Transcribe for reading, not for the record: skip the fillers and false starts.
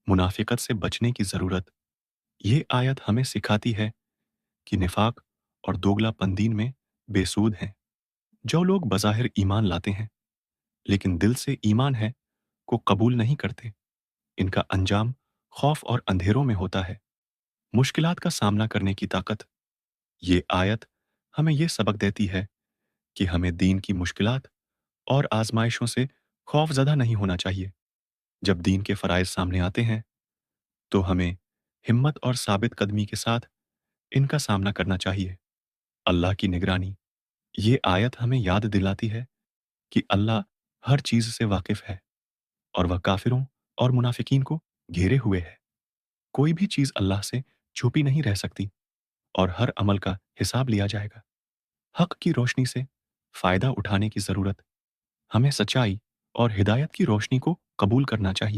मुनाफिकत से बचने की ज़रूरत। ये आयत हमें सिखाती है कि निफाक और दोगलापन दीन में बेसूद हैं। जो लोग बज़ाहिर ईमान लाते हैं लेकिन दिल से ईमान है को कबूल नहीं करते, इनका अंजाम खौफ और अंधेरों में होता है। मुश्किलात का सामना करने की ताकत। ये आयत हमें ये सबक देती है कि हमें दीन की मुश्किलात और आजमाइशों से खौफज़दा नहीं होना चाहिए। जब दीन के फ़राइज़ सामने आते हैं तो हमें हिम्मत और साबित कदमी के साथ इनका सामना करना चाहिए। अल्लाह की निगरानी। ये आयत हमें याद दिलाती है कि अल्लाह हर चीज़ से वाकिफ़ है और वह काफ़िरों और मुनाफिकीन को घेरे हुए है। कोई भी चीज़ अल्लाह से छुपी नहीं रह सकती और हर अमल का हिसाब लिया जाएगा। हक की रोशनी से फ़ायदा उठाने की ज़रूरत। हमें सच्चाई और हिदायत की रोशनी को कबूल करना चाहिए।